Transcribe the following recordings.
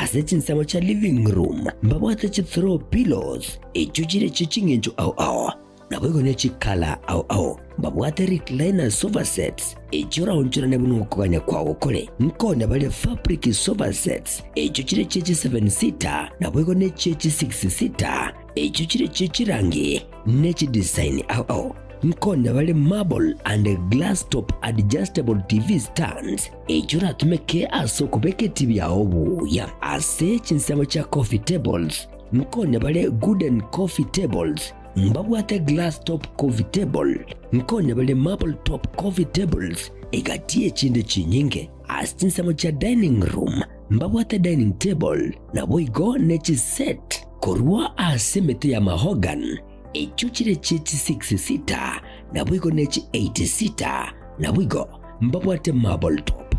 ase chinsamo cha living room mbabwate chi throw pillows ichuchire chichingenjo au nabwego chikala au mbabwate recliner sofa sets ichura unchura nebuno kuganya kwawo kole nkone bale fabric sofa sets ichuchire chechi 7 seater nabwego chechi 6 seater ichuchire chichirangi nechi design au nkone bale marble and glass top adjustable TV stands ichura tumeke aso kubeke TV ya obuya ase chinsamo cha coffee tables nkone bale wooden coffee tables mbabwate glass top coffee table nkone bale marble top coffee tables igatie chinde chinyinge asinsamo cha dining room mbabwate dining table na boigo nechi set korwa asemete ya mahogan ichuchire chechi 6 seater na boigo nechi 8 seater na boigo mbabwate marble top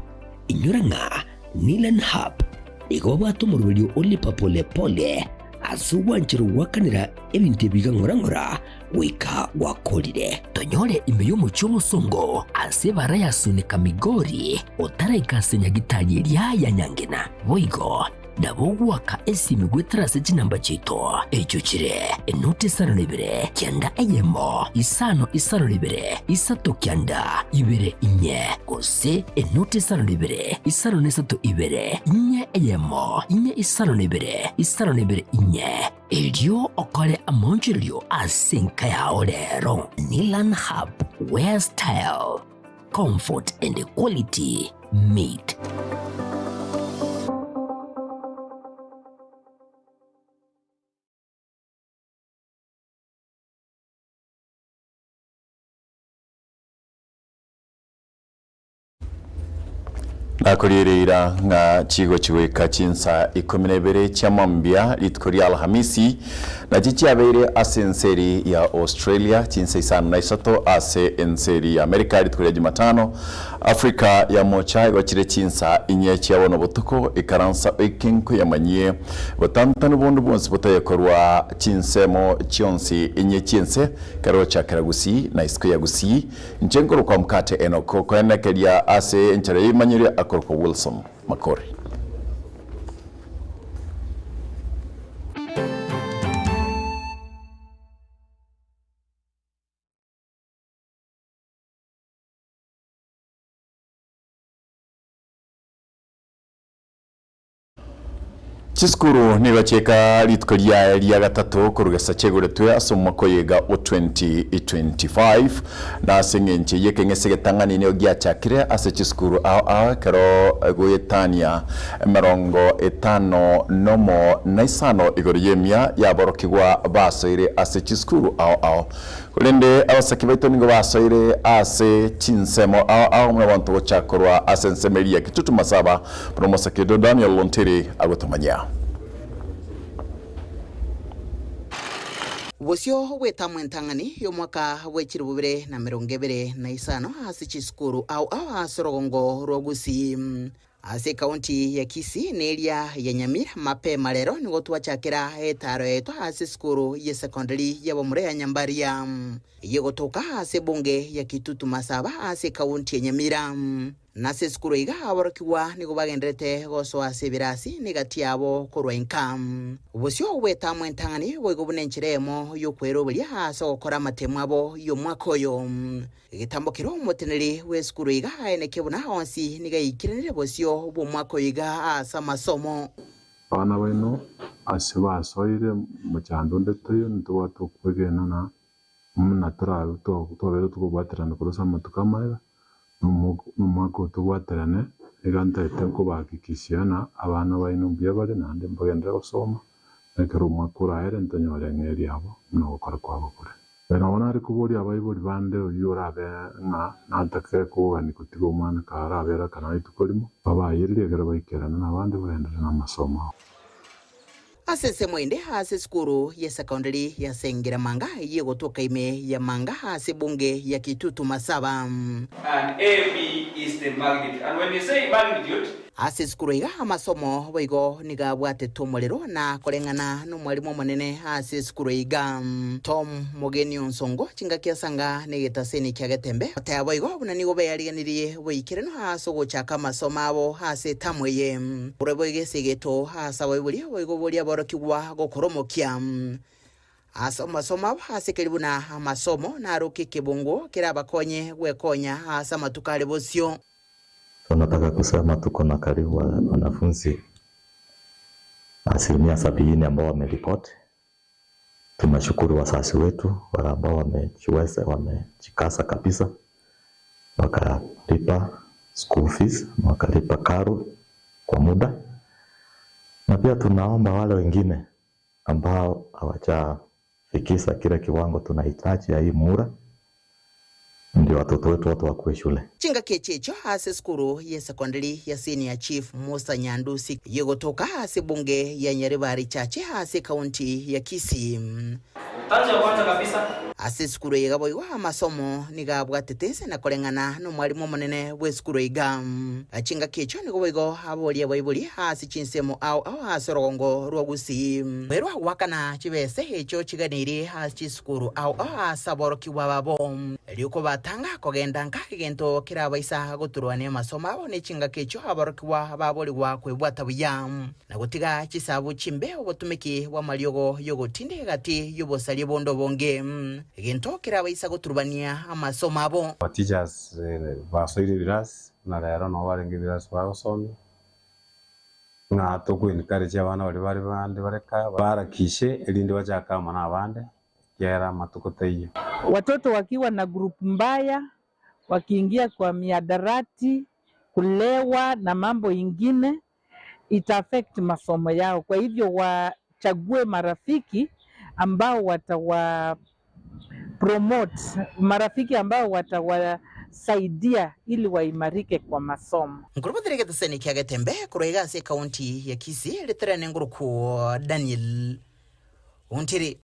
inyuranga Nilan Hub igobwato mu rwego oli papole pole asuwanchiro wakanira ebintu bigangorangora wika wakolire tonyole imbeyo mu cy'omusongo asebara yasunika migori otarayikasenya gitali lya nyangena boigo nabogwaka esimi gwetrase kinamba chito echuchire enoti sano libere kyanda eyemo isano libere isato kyanda ibere inye kose enoti sano libere isano nesato ibere inye eyemo inye isano libere inye elio okole amonjilio asinka ya olero Nilan Hub, where style, comfort and quality meet. Nakolirira nga chigo chiweka chinsa 12 chamambia litkoria Alhamisi na chichi abere asenseri ya Australia chinsa isano na isato ase enseri ya Amerika litkoria Jumatano Afrika ya mocha wachire chinsa inyechi abono botuko ikaransa ikinko yamanyie botantano bondo bonse botaye korwa chinsemo chionsi inyechinse karo chakaragusi na isko yagusi nchengoro kwa mkate enoko kwa enekelia ase enchare imanyire Korpo Wilson Makori. Chiskuru nibacheka litkolia lya gatatu kurugesa cheguretwe asomako yega o 2025 na sengenche yekengese tangani ne ogya chakire ase chiskuru karo goyetania merongo etano nomo naisano igoriyemia yaborokigwa basoire ase chiskuru kulende abasaki baito ningo basoire ase chinsemo mwabantu chakorwa ase nsemeria kitutu masaba promosaki do Daniel Lontere agotomanya Bosio weta mwentangani yo mwaka wechiri bubire na merongevere na isano hasi chiskuru asorogongo rogusi ase kaunti ya Kisii nelia ya Nyamira mapema lero nigo twachakira etaro eto hasi skuru ya secondary ya bomure ya Nyambaria yegotoka ase bunge ya Kitutu Masaba ase kaunti ya Nyamira nase skuru iga aborokiwa nigo bagendrete goso ase birasi nigati abo korwenka ubusyo weta mwentangani wego bunenchiremo yo kwerobelia ase gukora matemu abo yo mwakoyo igitambokiro umuteneri we skuru iga enekebuna onsi niga ikirenere bosyo bo mwakoyiga asa masomo bana beno ase basoire mu cyando ndetoyo ntuwa tukwegena na munatara tobero tukubaterana kurosa matukamara numako tubaterane iganta etenko bakikisiana abana bainumbiye bari nande mbagendera gusoma nekero makura ere ntonyore ngeri abo no gukora kwabo kure Benabona ari kuburi abayiburi bande yurabe nga natake ko ni kutigo umwana karabera kana itukorimo babayirire gara bayikerana nabandi buhendera n'amasomo asese mwende hase skuru ya secondary ya Sengera Manga yegotoka ime ya Manga hase bunge ya Kitutu Masaba and AB is the magnitude, and when you say magnitude ase skuru iga amasomo boigo niga bwate tumuliro na kolengana no mwalimu munene ase skuru iga Tom Mugeni Onsongo chinga kiasanga negetaseni kya Getembe ata boigo buna nigo bayariganirie boikire no haso gochaka amasomo abo hase tamweye urebo igesegeto hasa boibuli boigo bolia borokigwa gokoromokia asa masomo hase kelibuna amasomo na ruki kibungo kira bakonye wekonya hasa matukale bosio. Tunataka kusema tuko na karibu wanafunzi 70% ambao wameripoti. Tunashukuru wazazi wetu wale ambao wamejikaza kabisa wakalipa school fees, wakalipa karo kwa muda, na pia tunaomba wale wengine ambao hawajafikisha kile kiwango tunahitaji ya hii mura ndio watoto wetu wote wakuwe shule. Chinga kechecho hase skuru ya secondary ya senior chief Musa Nyandusi yogotoka hase bunge ya Nyaribari Chache hase kaunti ya Kisii. Tanzo kwanza kabisa ase skuru iga boigo amasomo niga bwatetese na kolengana no mwalimu munene we skuru iga achinga kecho nigo boigo abolia boibuli hase chinsemo au hase rogongo rwogusi mero wakana chibese hecho chiganiri hase skuru au saboro kiwababo eliuko batanga kogenda nkagento kirabaisa goturwane amasomo abo ne chinga kecho aborokiwa baboli wa kwebwata buya na gutiga chisabu chimbe obotumiki wa maliogo yogotinde gati yobosali bondo bonge gento kirabaisa goturubania amasomo abo. Teachers basoire biras na rero no barenga biras bagosomya na tukwinikareje abana bari bande bareka barakishe elinde bachaka mana abande yera matukoteye. Watoto wakiwa na group mbaya wakiingia kwa miadarati, kulewa na mambo ingine ita affect masomo yao. Kwa hivyo wachague marafiki ambao watawa promote, marafiki ambao watawasaidia ili waimarike kwa masomo. Ngurubadireke tuseni kya Getembe kurega se kaunti ya Kisii leterane nguruku Daniel Untiri.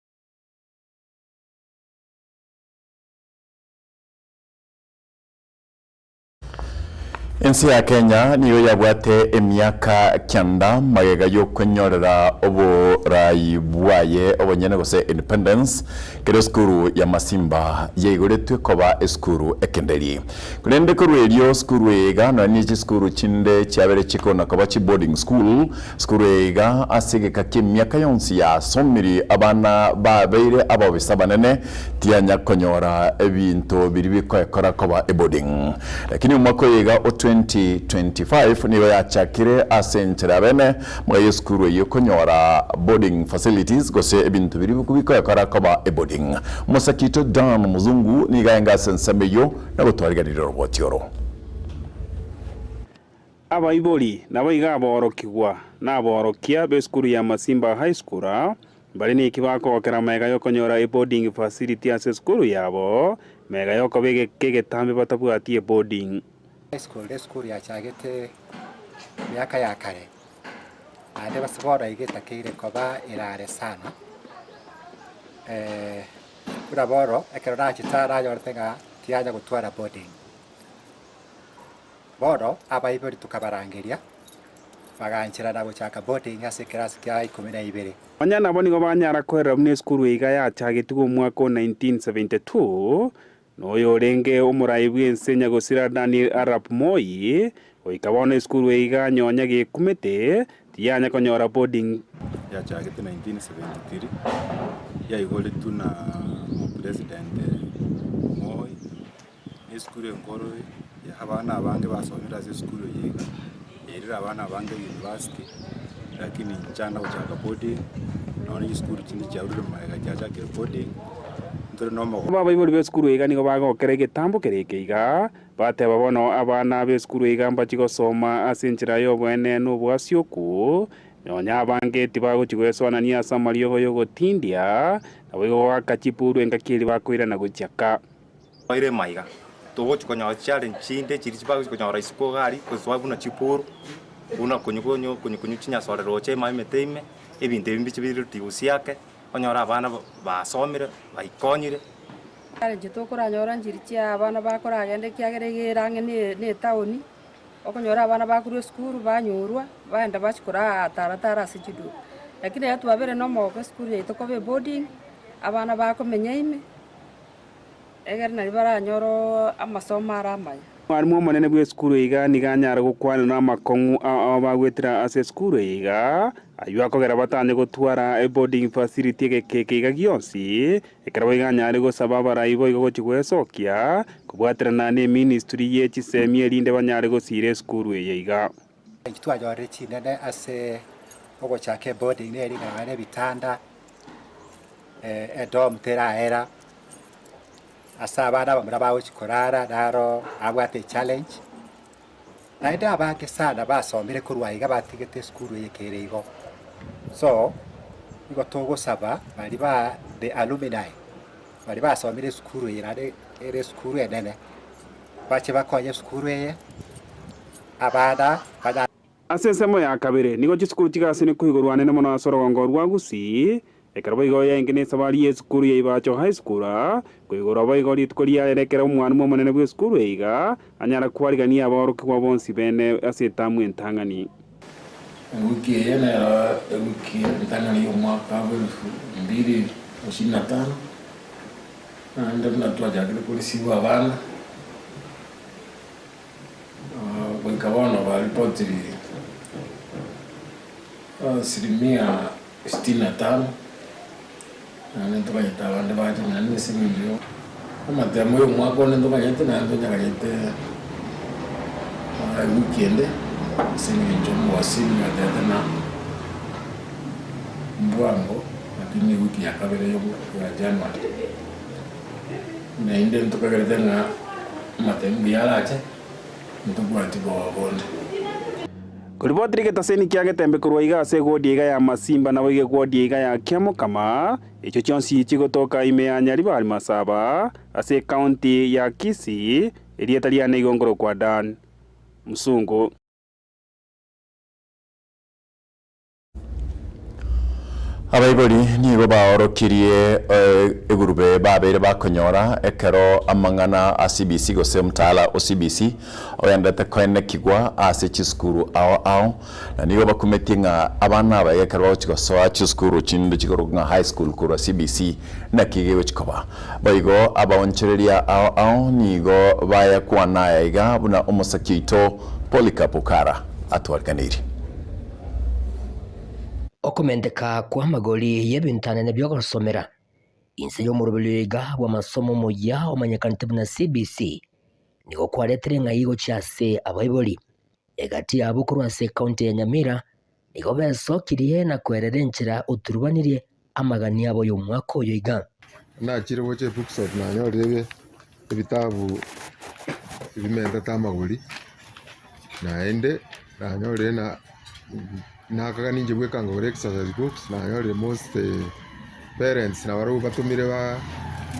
Ensi ya Kenya niyo yabwate emyaka kyanda magega yo kwenyorera oborayi bwaye obonyene gose independence kero skuru ya Masimba yegoretwe koba eskuru ekenderi kurende kurwelio skuru ega no ni skuru chinde cyabere chikona koba chi boarding school skuru ega asegeka kimyaka yonsi ya somiri abana babeire abo bisabanene tianya konyora ebinto biri bikora koba boarding lakini umwako ega 2025 niwe yachakire asentra bene mwayo skuru yokonyora boarding facilities gose ebintu biri kubiko koba boarding Musakito Dan Muzungu nigaenga sensemeyo nagotwariganira roboti oro abaiboli nabaiga aborokigwa naborokia be skuru ya Masimba High School bali ni kibako kera mega yokonyora boarding facility ase skuru yabo mega yoko bege kegetambe batabwatie boarding school ya chagete miaka ya kare ande basibora igetakire koba irare sana ura boro ekerora chitara yortega tiaja gutwara boarding boro abaibori tukabarangiria baganchira na guchaka boarding ase class kya 12 Wanyana boni go banyara kwera mne skuru iga ya chagete mwaka 1972 no yorenge umurai bwensenya gosira Daniel Arap Moi oikabona skuru iga nyonya ge kumete tianya konyora boarding ya chagete 1973 ya igole tuna president Moi skuru ngoro ya abana abange basomera ze skuru yiga erira abana abange university lakini njana uchaga boarding none skuru chindi cha urure maega cha ke boarding baba iboli be skuru iga nigo bagokere getambo kereke iga bateba bono abana be skuru iga mbachiko soma asinchira yo bwene no bwasyoku nyonya abange tibago chigwesona ni asamario yo gotindia nawigo wakachipuru engakiri bakwira na guchaka ire maiga togo chikonya challenge chinde chiri chibago chikonya rais ko gari kozwa buna chipuru una kunyugonyo chinya sore roche maimeteme ebinte bimbi chibiri tigusiake onyora abana basomire baikonyire challenge to kuranyora njiri chia abana bakora agende kiageregira nge ne taoni okonyora abana bakuru skuru banyorwa baenda bachikora taratara sichidu lakini hatu babere no moko skuru yaito kobe boarding abana bakomenya ime eger na bara nyoro amasomo aramanya mwarimu munene bwa skuru iga niganyara gukwana na makongu abagwetira ase skuru iga ayu akogera batanye gutwara boarding facility gekeke gionsi ekarabo iganyare gusaba barayibo igo chigwesokia kubwatirana ne ministry ye chisemi erinde banyare gusire skuru iga kitwajore chinene ase ogo chake boarding ne ringana bitanda edom teraera asabana bamura bawo chikorara daro abwate challenge naida abake sana basomire kurwa iga batigete skuru yekere igo so igo togo saba bali ba the alumni bali basomire skuru yirade ere skuru enene bache bakonye skuru ye abada bada asesemo ya kabere nigo chiskuru tigasene kuigorwane na mona sorogongo rwagusi ekarabo igo ya ingene sabari ye skuru ye ibacho high school kuigora baigo litkoria erekera umwana munene bwa skuru iga anyara kwarigania aboroki kwa bonsi bene asetamu entangani wiki yana wiki entangani yo mwaka wa 2025 ndio tunatoa polisi wa bana wikawana walipoti 65 nendo kanyita abandi baje nani simindio amatemo yo mwako nendo kanyita nando nyakanyite weekend simindio mwasini atena mbwango lakini wiki ya kabere yo ya January na inde ntokagerete na matemo yalache ntobwati bwabonde Kulibotri getaseni kiage tembe kurwa iga ase godi iga ya Masimba na wige godi iga ya Kiamo kama icho chonsi chigotoka ime ya Nyaribari Masaba ase county ya Kisii erietalia ne igongoro kwa Dan Musungu. Abaibori nigo baorokirie egurube babere bakonyora ekero amangana CBC gose mtala o CBC oyandete kwene kigwa ase chiskuru ao na nigo bakumetinga abana bayekero bachigosoa chiskuru chindo chigoruga high school kura CBC na kigewe chikoba baigo abaonchereria ao nigo baya kwana iga buna omosakito Polikapukara atwarkaniri okomendeka kwa magoli y'ebintanene by'ogosomera insi y'omurubiriga bw'amasomo muya omanyekanite buna CBC nigo kwaretire ng'ayigo kyase abaiboli egati yabo kurwase kaunti ya Nyamira nigo besokirie na kwerera enchera oturubanirie amagani yabo y'omwaka oyo iga nakire boche bookshop nanyorire ebitabu ebimenta tamagoli naende nanyorire nakaga ninje bwekanga gore exercise books nanyorire most parents na baru batumire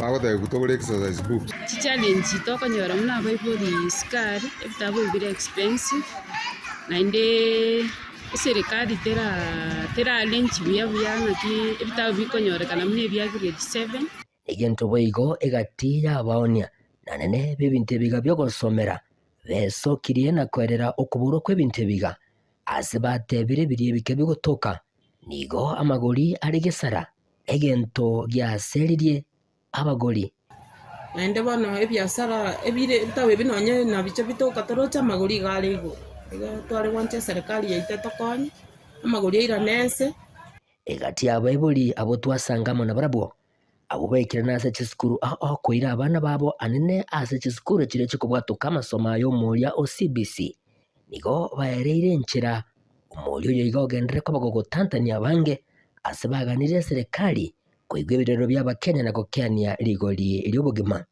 bagothe gutogora exercise books challenge tokonyora muna abaibori skari ebitabu bibire expensive naende serikali tera lunch buya ngaki ebitabu bikonyorekana mune bya grade 7 egento boigo egati yabaonia nanene bebinte biga byogosomera besokirie na kwerera okuburo kwebinte biga ase batebire birie bike bigotoka nigo amagori ari gesara egento gyaseririe abagori naende bono ebiasara ebire bitawe binonye na bicho bitoka torocha amagori garigo twari wanche serikali yaite tokonye amagori ira nese egati abaibori abo twasangamo na barabwo abo baikira nase chiskuru koira abana babo anene ase chiskuru chire chikobwatoka amasomo ayo muria o CBC nigo baereire enchera omulio yoiga ogendere ko bagogotantania abange ase baganire serikali koigwa ebirero by'abakenya na gokeania rigori ery'obogima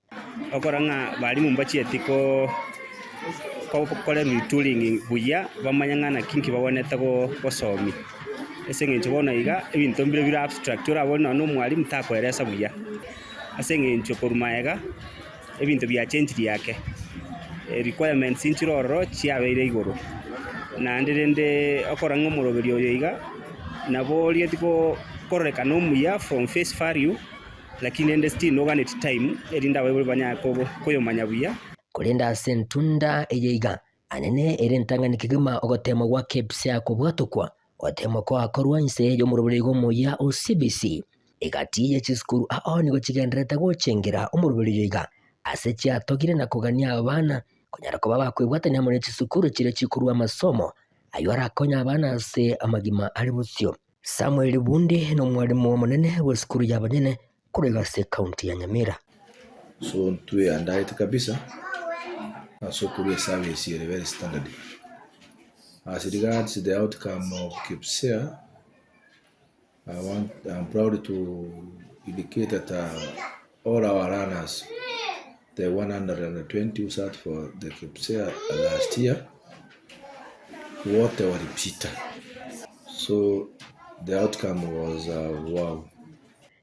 okoranga bali mumbachi etiko kole retooling buya bamanyangana kinki babonete gosomi ase ng'encho bono iga ebinto mbire bira abstract orabona n'omwalimu takweresa buya ase ng'encho korumaega ebinto bya change yake requirements inchiroro chiabeire igoro naende rende okoranga omoroberi oyo iga nabo rietiko koreka nomuya from face value lakini ende still no ganet time erinda baibuli banya koyomanya buya kulinda sentunda eyeiga anene erentangani kigima ogotema wa kepsia kubwatukwa otema kwa akorwa nse yo murubiri gomoya o CBC igatiye chiskuru aoni gochigendreta gochengira umurubiri yiga asechi atogire na kugania abana konyara ko baba kwibwatanya muri chisukuru chire chikuru amasomo ayo arakonya abana se amagima ari busyo. Samuel Bundi no mwalimu munene wa skuru y'abanyene kurega se county ya Nyamira. So tuwe andaite kabisa so kuri service is very standard. As regards the outcome of KIPSEA, I'm proud to indicate that all our runners, the 120 who sat for the KIPSEA last year, what were repeated. So the outcome was wow.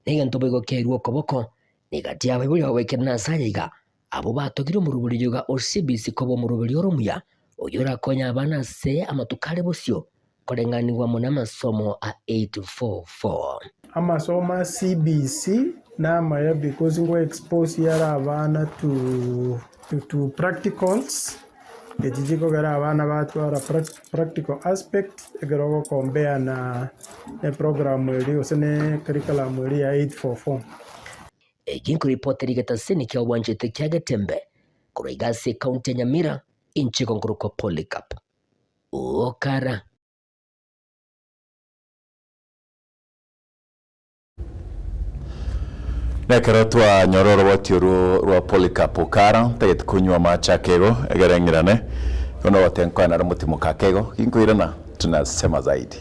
Niga ntobego keruo koboko nigati yawe buri wawekena sayiga abo batogire mu ruburi yoga OCBC kobo mu ruburi oromuya oyora konya abana se amatukale busyo kolenganirwa mu namasomo a 844 amasomo CBC namaya because ngo expose yara abana to practicals ejijiko gara abana batwara practical aspect egerogo compare na program eri osene curriculum eri ya 844 Ejinku reporter igatasini kia wanjete kia Gatembe kuregase kaunti ya Nyamira inchi konguruko Polycarp Okara. Nekero twa nyororo watiuru rwa Polycarp Okara taget kunywa macha kego egerengirane kono watenko na mutimo kakego kinkuirana tunasema zaidi.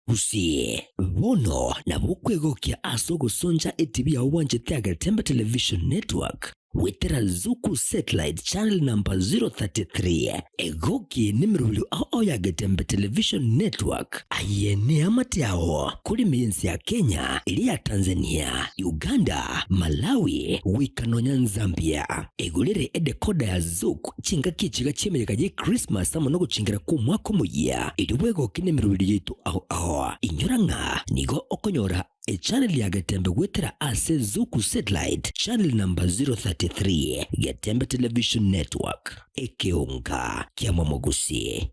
Usie bono na bukwego kia aso gusonja ETV ya wanjete ya Gatembe Television Network wetera Zuku Satellite Channel number 033 egoki nimirulu ao ya Gatembe Television Network ayene amatiao kuri mienzi ya Kenya ili ya Tanzania, Uganda, Malawi, Wikanonya, Zambia egulire edekoda ya Zuku chinga kichiga chemega je Christmas amonogo chingira kumwako muya iliwego kinimirulu yitu ao inyoranga nigo okonyora a channel ya Gatembe wetera ase Zuku Satellite Channel number 033 Gatembe Television Network ekeonga kia Mwamogusi.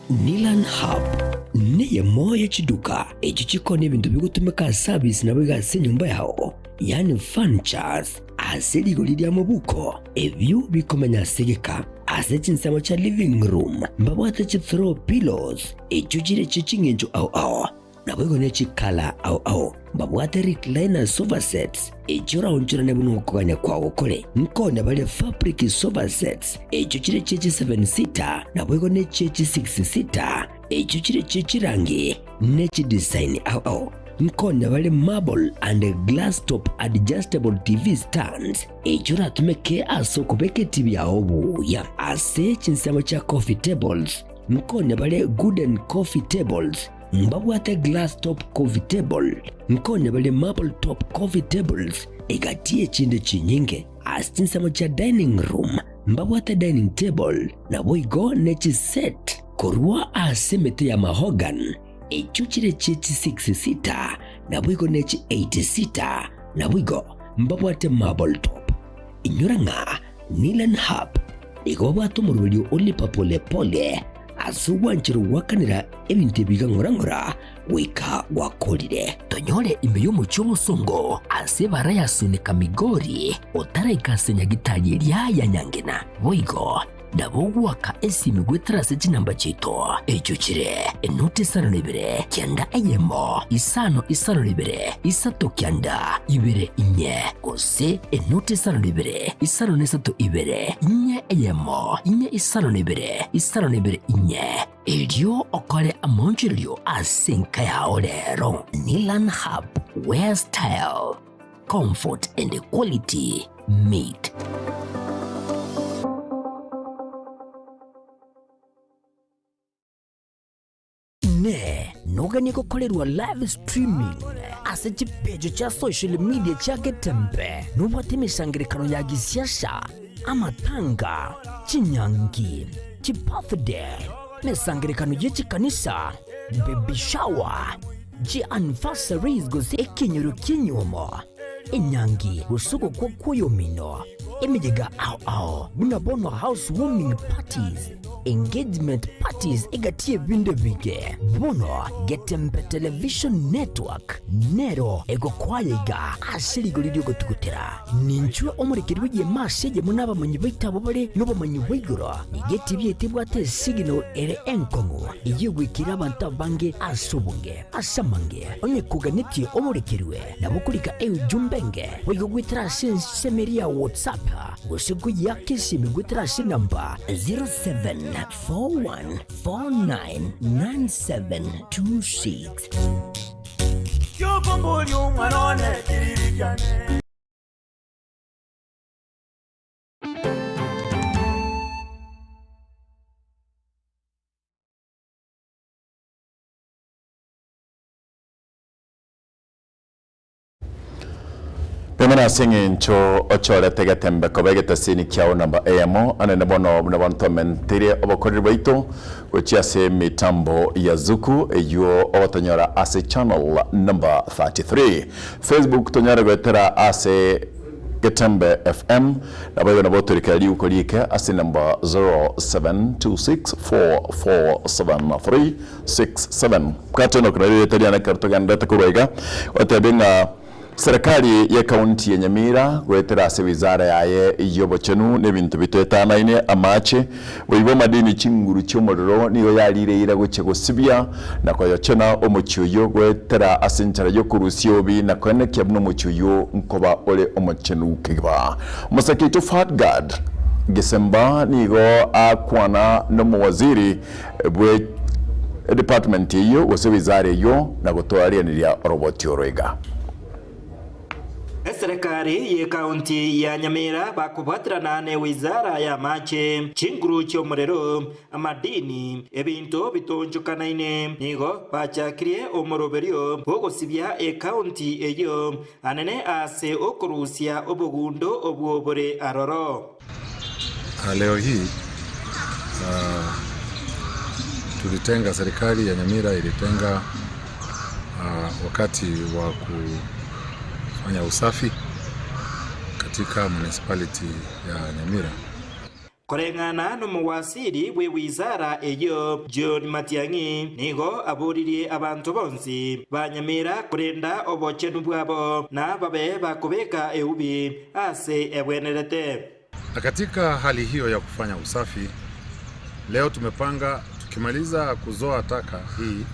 Nilan Hub neye moya chiduka echichiko n'ibintu bigutumika service na bigase nyumba yao yani furnitures aseli golidia mubuko evyu bikomenya segeka asechi nsamo cha living room mbabwate chi throw pillows echujire chichingenjo au nabwego nechi kala au mbabwate recliner sofa sets echora onchura nebuno kuganya kwa okole nkone bale fabric sofa sets echuchire chechi 7 seater nabwego nechi 6 seater echuchire chechi rangi nechi design au nkone bale marble and glass top adjustable TV stands echura tumeke aso kubeke TV ya obu ya ase chinsamo cha coffee tables nkone bale wooden coffee tables mbabwate glass top coffee table nkone bale marble top coffee tables egatie chinde chinyinge asinsamo cha dining room mbabwate dining table na boigo nechi set korwa asemete ya mahogan echuchire chechi 6 seater na boigo nechi 8 seater na boigo mbabwate marble top inyoranga Nilan Hub igobwate murubiri olipa pole pole asuwanchiru wakanira ebintu bigangorangora wika wakolire tonyore imbeyo mucyo musongo asebara yasunika migori otara ikasenya gitaye ya nyangena boigo ndabogwaka esimi gwetrase chinamba chito echuchire enote sano libere kyanda eyemo isano libere isato kyanda ibere inye kose enote sano libere isano nesato ibere inye eyemo inye isano libere inye elio okole amonjilio asenka ya olero. Nilan Hub, where style, comfort and quality meet. Ne nogani gukorerwa live streaming ase chipejo cha social media cha Gatembe nubwate imishangirikano ya gisiasha amatanga chinyangi chibirthday nesangerekano yechi kanisa baby shower ji anniversaries gozi ekinyoro kinyumo enyangi usuko kwa kuyomino emejega bunabono housewarming parties engagement parties egatie vinde vige bono getempe television network nero ego kwayega asirigo lidio gotukutera ninchwe omurikirwe ye maseje munaba manyibaita bobale nobo manyibigoro igeti byetibwate signal ere enkongo igwikira abantu bange asobunge asamange onye kuganiti omurikirwe nabukulika jumbenge wego gwitira semeria WhatsApp usiku yake simigwitira namba 0741499726 Pemena singincho ochore tegatembe kobegeta sini kiao namba AMO anene bono bunabonto mentire obokorire baito gochia se mitambo ya zuku eyo otonyora ase channel number 33 Facebook tonyora gwetera ase Getembe FM na bwe na botorika li ukolike ase number 0726447367 katono kuna ile tadiana kartoganda takurega otabenga serikali ya kaunti ya Nyamira gwetera ase wizara yaye iyobochenu nebintu bitwetanaine amache boibo madini chinguru cyomororo niyo yalireira goche gosibya na kwa yochena omucyuyo gwetera ase nchara yo kurusyobi na kwene kyabno mucyuyo nkoba ole omuchenu kiba musakito Fatgard Gisemba nigo akwana no muwaziri bwe department iyo wose wizara yo na gutwarianiria roboti oroiga. Serikali ya kaunti ya Nyamira bakubatirana ne wizara ya mache chinguru cyomorero amadini ebintu bitonjukanaine nigo bachakirie omoroberio bogosibya kaunti eyo anene ase okurusia obugundo obwobore aroro. Leo hii tulitenga, serikali ya Nyamira ilitenga wakati wa kufanya usafi katika municipality ya Nyamira. Korengana no muwasiri we wizara eyo John Matiangi nigo aburirie abantu bonsi ba Nyamira kurenda obochenu bwabo na babe bakubeka eubi ase ebwenerete. Katika hali hiyo ya kufanya usafi, leo tumepanga tukimaliza kuzoa taka hii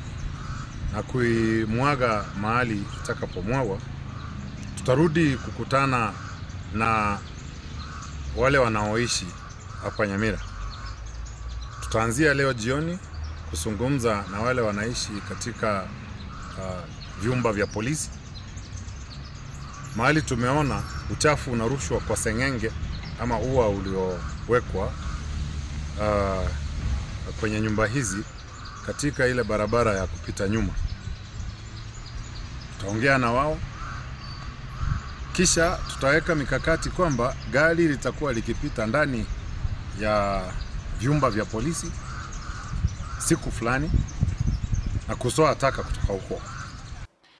na kuimwaga mahali itakapomwagwa, tutarudi kukutana na wale wanaoishi hapa Nyamira. Tutaanzia leo jioni kuzungumza na wale wanaishi katika vyumba vya polisi. Mahali tumeona uchafu unarushwa kwa sengenge ama ua uliowekwa kwenye nyumba hizi katika ile barabara ya kupita nyuma. Tutaongea na wao, kisha tutaweka mikakati kwamba gari litakuwa likipita ndani ya vyumba vya polisi siku fulani na kuzoa taka kutoka huko.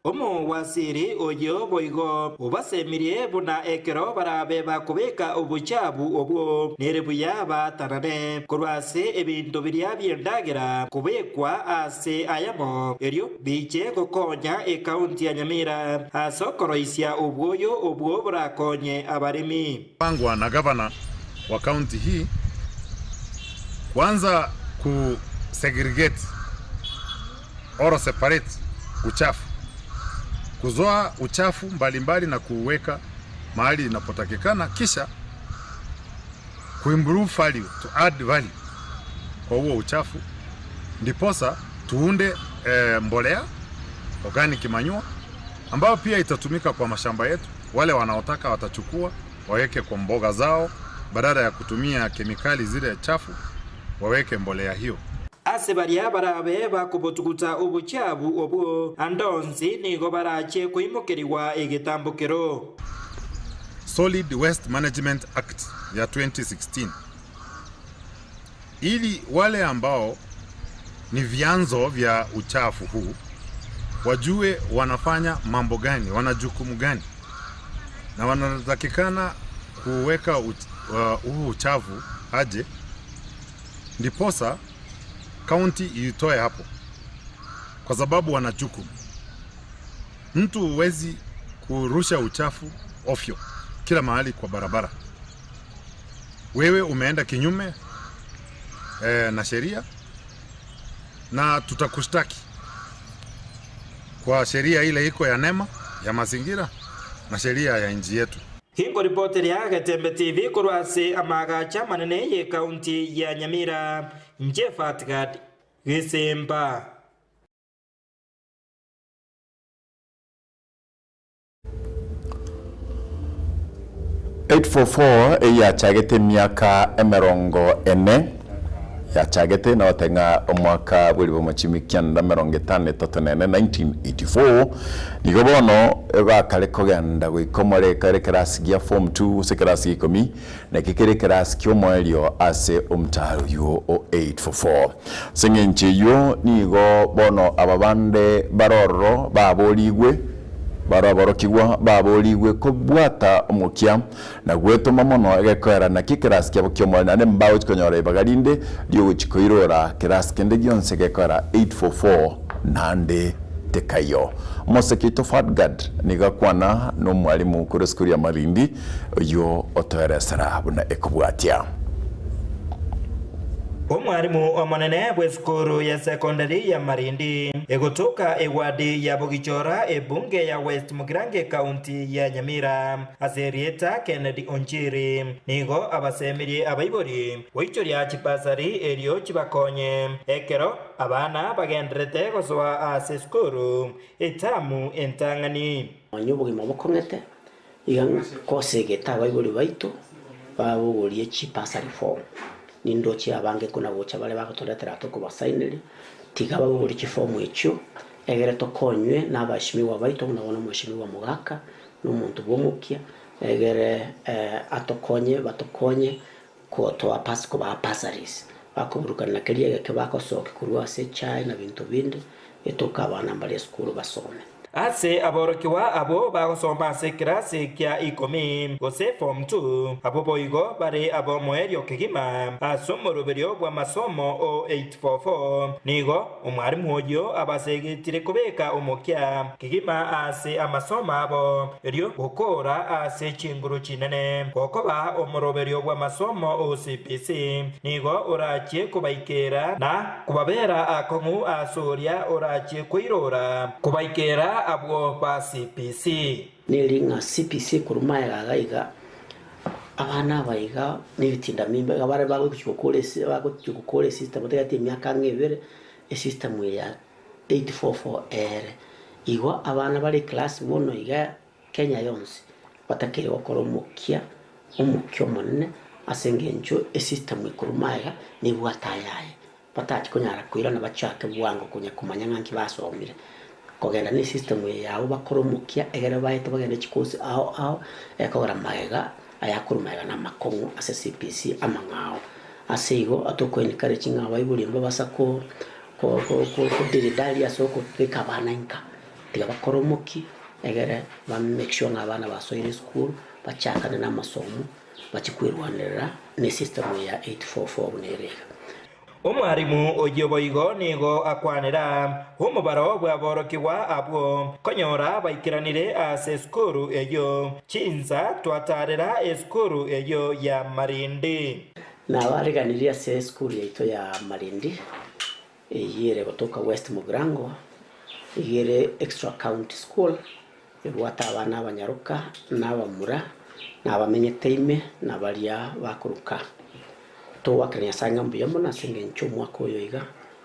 Omo wasiri oyo boigo ubasemirie buna ekero barabe bakubeka obuchabu obwo nerebuya batanane kurwase ebintu birya byendagera kubekwa ase ayamo eryo biche gokonya ekaunti ya Nyamira asokoroisia obwoyo obwo burakonye abarimi. Pangwa na gavana wa kaunti hii kwanza ku segregate or separate uchafu, kuzoa uchafu mbalimbali na kuweka mahali inapotakikana, kisha kuimprove value, to add value kwa huo uchafu, ndiposa tuunde mbolea organic manure ambayo pia itatumika kwa mashamba yetu. Wale wanaotaka watachukua waweke kwa mboga zao, badala ya kutumia kemikali zile chafu waweke mbolea hiyo. Ase baria barabe bakubotukuta obuchabu obwo andonzi nigo barache kuimokeriwa egetambukero. Solid Waste Management Act ya 2016, ili wale ambao ni vyanzo vya uchafu huu, wajue wanafanya mambo gani, wana jukumu gani, na wanatakikana kuweka huu uchafu aje, ndiposa county itoe hapo, kwa sababu wana jukumu. Mtu huwezi kurusha uchafu ofyo kila mahali kwa barabara. Wewe umeenda kinyume na sheria, na tutakushtaki kwa sheria ile iko ya NEMA ya mazingira na sheria ya nchi yetu. Hingo ripoti ya Gatembe TV kurwase amagacha manene ye kaunti ya Nyamira, Njefat Gad Gisemba. yachagete miaka 40 yachagete na watenga omwaka bwilibo machimi kyanda 1984 nigo bono bakale kogenda gwikomore kare class ya form 2 se class 10 na kikere class kyomwelio ase omtaro yo 844 sengenche yo nigo bono ababande baroro baboligwe barabarokigwa baboligwe kubwata omukia na gwetoma mono egekwera na kikirasi kyabo kyomwana ne mbawo konyora bagalinde lyo chikoirora kirasi kende gyonse gekwera 844 nande tekayo Mosekito Fatgad nigakwana no mwalimu kuri skuli ya Malindi yo otoeresera buna ekubwatia. Omwarimu omonene bw'esukuru ya sekondari ya Marindi egotoka ewadi ya Bogichora ebunge ya West Mugirange County ya Nyamira aserieta Kennedy Onchiri nigo abasemiri abaibori oichoria chipasari elio chibakonye ekero abana bagendrete gosoa ase sukuru etamu entangani onyubugima bokongete igan kosegeta abaibori baito babugorie chipasari form nindochi abange kuna gocha bale bagotoretera toko basainire tiga baguri kifomu echo egere tokonywe nabashimiwa baito unabona mwashimiwa mugaka n'umuntu bomukia egere atokonye batokonye ko to apasiko ba pasaris bakuburukana kaliye ke bakosoke kurwa se chai na bintu bindi etoka abana mbali skuru basome ase aborokiwa abo bagosomba ase kirasi kya 10 gose form 2 abo boigo bare abo moerio kigima asomoroberio bwa masomo o 844 nigo omwarimu oyo abasegetire kubeka omokia kigima ase amasoma abo erio gukora ase chinguru chinene kokoba omoroberio bwa masomo o CPC nigo orachie kubaikera na kubabera akongu asoria orachie kuirora kubaikera abo pa CPC nilinga CPC kurumaya gaiga abana baiga nibitinda mimba abare bago kukole system tegati myaka ngibere system ya 844R igo abana bari class bono iga Kenya yonse batakire okoro mukia umukyo monene asengenjo system kurumaya ni bwatayaye bataki kunyara kuira na bachake bwango kunya kumanya nganki basomire kogenda ni system yawo bakoromukia egere bahita bagenda chikosi aho ekogera maega ayakurumaiga na makongo ase CPC amangao aseigo atokweni kare chinga bayibuli mbabasa ko diridali asoko bekabana inka tiga bakoromuki egere ba make sure ngabana basoire school bachakana na masomo bachikwirwanira ni system ya 844 nerega omwarimu oyoboigo nigo akwanira omubaro bwa borokiwa abwo konyora baikiranire ase skuru eyo chinza twatarera eskuru eyo ya Marindi na bariganiria ase skuru yaito ya Marindi eyire gotoka West Mugirango eyire extra county school ebwata abana abanyaruka n'abamura n'abamenyeteime n'abaria bakuruka to wakanya sanga mbiyamo na sengencho mwako yoiga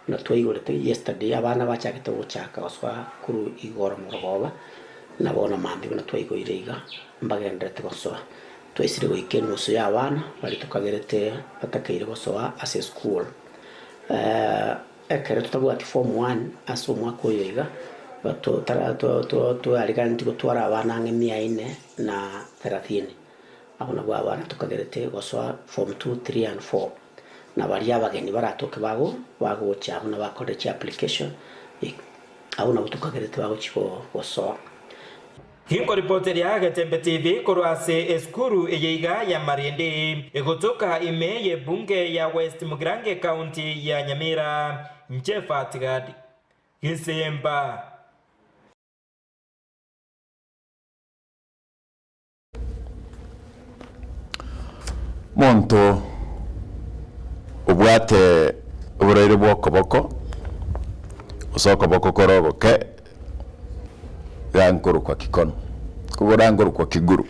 na twaigorete yesterday abana bachakete buchaka oswa kuru igoro murogoba nabona mambi na twaigoireiga mbagendete goswa twaisire goikeno so yabana bali tukagerete batakaire goswa ase school ekere tutabwati form 1 aso mwako yoiga bato tara to aliganti gotwara abana ngemia 4 na 30 abona bwa abana tukagerete goswa form 2 3 and 4 na baria abageni baratoke bago chabu na bakore cha application au na utukagerete bago chibo goso. Hinko reporter ya Gatembe TV korwase eskuru eyeiga ya Marindi egotoka ime ye bunge ya West Mugrange County ya Nyamira Nchefa Tigadi Gisemba. Monto ubwate uburere bwokoboko usokoboko korogoke yankuru kwa kikono kubura nguru kwa kiguru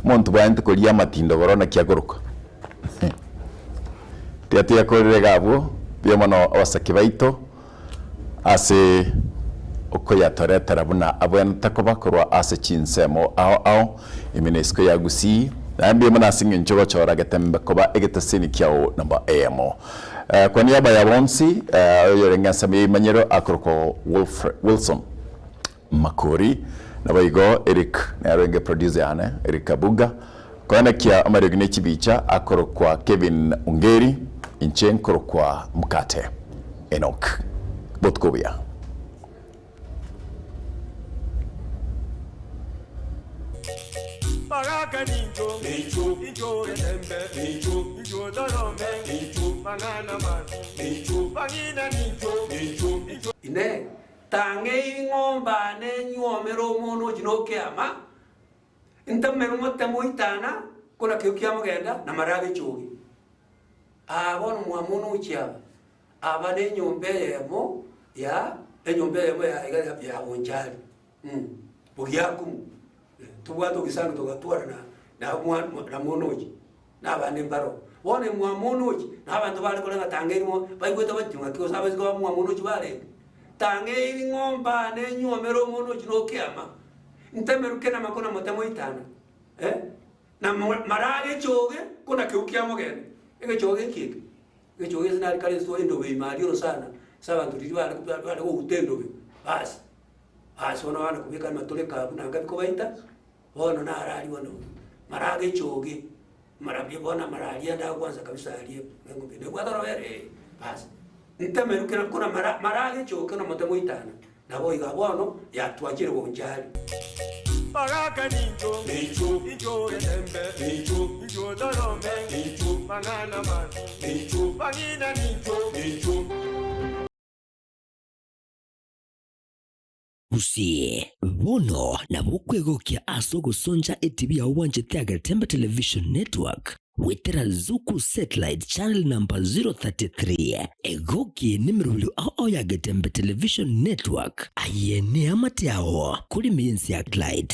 monto bwante kolia matindo gorona kiaguruka tiatia korere gabo biomono abasaki baito ase okoya toretera buna abwana takobakorwa ase chinsemo ao iminesko ya gusi nambi muna singe njogo chora Gatembe koba egetasini kiao namba emo kwa niaba ya bonsi yorenga sami manyero akoroko Wilson Makori na baigo Eric na renge producer ane Eric Kabuga kwa kia amarigine chibicha akorokwa Kevin Ungeri inchen korokwa Mkate Enoch Botkobia. Baraka ninjo, ninjo Gatembe, ninjo Dorome, ninjo Mangana Mati, ninjo Bangina ninjo. Ine tange ngomba ne nyomero mono jinoke ama. Intamero motamo itana kuna kiukiamo genda na marage chogi. Abon mwamono uchiaba. Abane nyombe yemo ya ya onjali. Bugiakumu. Tuwato kisanga tukatwara na monoji na bande mbaro wone mwa monoji na abantu bali kolenga tangeri mo bayigweta batunga kiko sabazi kwa mwa monoji bale tangeri ngomba ne nyomero monoji no kiama ntemeruke na makona motamo itana na marage choge kuna kiukiamo gene ege choge kike ege choge sina kale sto endo be mario sana saba nduri bale ko utendo be basi wana wana kubika matole ka na ngapi ko baita wono na arali wono marage choge marabye bona marali anda kwanza kabisa aliye ngo bide kwa daro ere basi ntemeruke na kuna marage choge na motamo itana na boiga bono ya twakire bonjali Baraka ninjo, ninjo Gatembe, ninjo Dorome, ninjo Mangana Mati, ninjo Bangina ninjo. Usie bono na bukwegokia aso gusonja etv ya wanje tia Gatembe Television Network wetera Zuku Satellite Channel number 033 egoki nimero au ya Gatembe Television Network ayene amatiao kuri mienzi ya Clyde